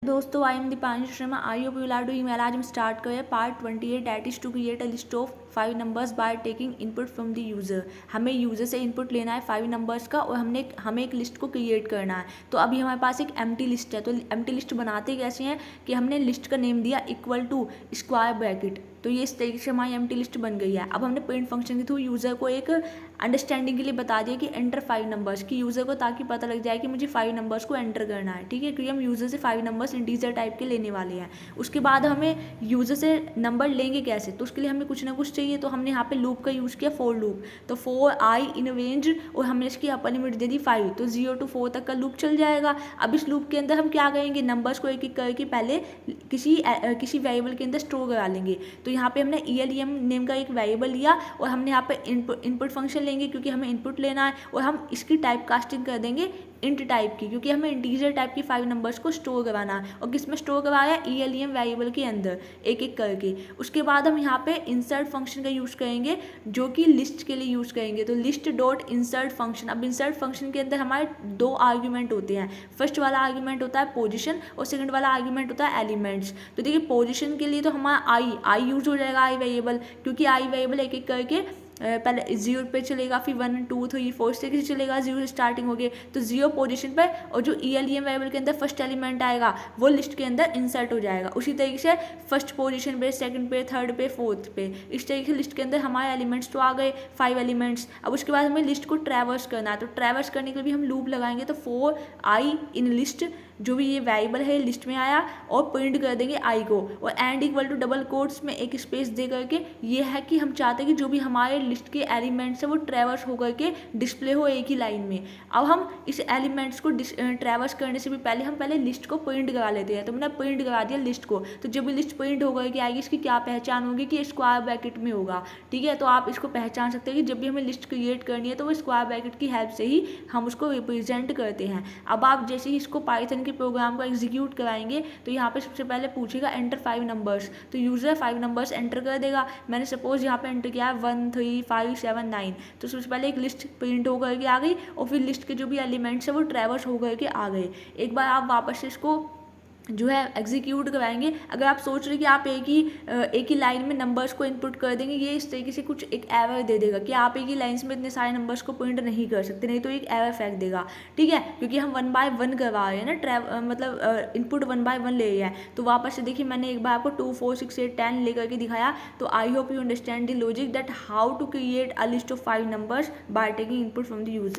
दोस्तों, I am Deepanshu Sharma. I hope you are doing well. आज हम स्टार्ट करें part 28 that is to create a list of 5 numbers by taking input from the user. हमें user से input लेना है 5 numbers का और हमें एक लिस्ट को क्रिएट करना है। तो अभी हमारे पास एक एम्प्टी लिस्ट है। तो एम्प्टी लिस्ट बनाते कैसे हैं कि हमने लिस्ट का नेम दिया इक्वल टू स्क्वायर ब्रैकेट। तो ये इस तरीके से हमारी एम्प्टी लिस्ट बन गई है। अब हमने प्रिंट फंक्शन के थ्रू यूज़र को एक अंडरस्टैंडिंग के लिए बता दिया कि एंटर 5 नंबर्स की यूज़र को, ताकि पता लग जाए कि मुझे 5 नंबर्स को एंटर करना है। ठीक है, क्योंकि हम यूज़र से 5 नंबर्स इंटीजर टाइप के लेने वाले हैं। उसके बाद हमें यूज़र से नंबर लेंगे कैसे, तो उसके लिए हमें कुछ ना कुछ चाहिए। तो हमने यहाँ पे लूप का यूज़ किया, फॉर लूप। तो फॉर आई इन रेंज, और हमने इसकी अपर लिमिट दे दी 5। तो 0 to 4 तक का लूप चल जाएगा। अब इस लूप के अंदर हम क्या करेंगे, नंबर्स को एक एक करके पहले किसी वेरिएबल के अंदर स्टोर करा लेंगे। तो यहाँ पे हमने ELEM नेम का एक वेरिएबल लिया और हमने यहाँ पे इनपुट फंक्शन लेंगे क्योंकि हमें इनपुट लेना है, और हम इसकी टाइप कास्टिंग कर देंगे इंट टाइप की, क्योंकि हमें इंटीजर टाइप की 5 नंबर्स को स्टोर करवाना है। और किस में स्टोर करवाया, ELEM वेरिएबल के अंदर एक एक करके। उसके बाद हम यहाँ पे इंसर्ट फंक्शन का यूज़ करेंगे, जो कि लिस्ट के लिए यूज़ करेंगे। तो लिस्ट डॉट इंसर्ट फंक्शन। अब इंसर्ट फंक्शन के अंदर हमारे 2 आर्ग्यूमेंट होते हैं। फर्स्ट वाला आर्ग्यूमेंट होता है पोजीशन और सेकंड वाला आर्ग्यूमेंट होता है एलिमेंट्स। तो देखिए, पोजीशन के लिए तो हमारा आई यूज हो जाएगा, आई वेरिएबल, क्योंकि आई वेरिएबल एक एक करके पहले 0 पे चलेगा, फिर 1 2 3 4 से चलेगा, 0 से स्टार्टिंग हो गई। तो 0 पोजीशन पे, और जो ELEM वेरिएबल के अंदर फर्स्ट एलिमेंट आएगा वो लिस्ट के अंदर इंसर्ट हो जाएगा। उसी तरीके से फर्स्ट पोजीशन पे, सेकंड पे, थर्ड पे, फोर्थ पे, इस तरीके से लिस्ट के अंदर हमारे एलिमेंट्स तो आ गए 5 एलिमेंट्स। अब उसके बाद हमें लिस्ट को ट्रैवर्स करना है। तो ट्रैवर्स करने के लिए भी हम लूप लगाएंगे। तो फॉर आई इन लिस्ट, जो भी ये वेरिएबल है लिस्ट में आया, और प्रिंट कर देंगे आई को, और and equal to double quotes में एक स्पेस दे करके। ये है कि हम चाहते हैं कि जो भी हमारे लिस्ट के एलिमेंट्स है वो ट्रैवर्स होकर के डिस्प्ले हो एक ही लाइन में। अब हम इस एलिमेंट्स को ट्रैवर्स करने से भी पहले लिस्ट को प्रिंट करा लेते हैं। तो मैंने प्रिंट करा दिया लिस्ट को। तो जब भी लिस्ट प्रिंट होकर के आएगी, इसकी क्या पहचान होगी कि स्क्वायर ब्रैकेट में होगा। ठीक है, तो आप इसको पहचान सकते हैं कि जब भी हमें लिस्ट क्रिएट करनी है तो वो स्क्वायर ब्रैकेट की हेल्प से ही हम उसको रिप्रेजेंट करते हैं। अब आप जैसे ही इसको पाइथन के प्रोग्राम को एग्जीक्यूट कराएंगे, तो यहाँ पे सबसे पहले पूछेगा एंटर 5 नंबर्स। तो यूजर 5 नंबर्स एंटर कर देगा। मैंने सपोज यहाँ पे एंटर किया है 1 3 5 7 9। तो सबसे पहले एक लिस्ट प्रिंट होकर के आ गई, और फिर लिस्ट के जो भी एलिमेंट्स है वो ट्रैवर्स होकर के आ गए। एक बार आप वापस से इसको जो है एग्जीक्यूट कराएंगे। अगर आप सोच रहे कि आप एक ही लाइन में नंबर्स को इनपुट कर देंगे, ये इस तरीके से कुछ एक एरर दे देगा कि आप एक ही लाइन्स में इतने सारे नंबर्स को प्रिंट नहीं कर सकते, नहीं तो एक एरर फेंक देगा। ठीक है, क्योंकि हम 1 by 1 करवा रहे हैं ना, मतलब इनपुट 1 by 1 ले रहे हैं। तो वापस से देखिए, मैंने एक बार आपको 2 4 6 8 10 लेकर के दिखाया। तो I hope you understand the logic that how to create a list of 5 numbers by taking input from the user.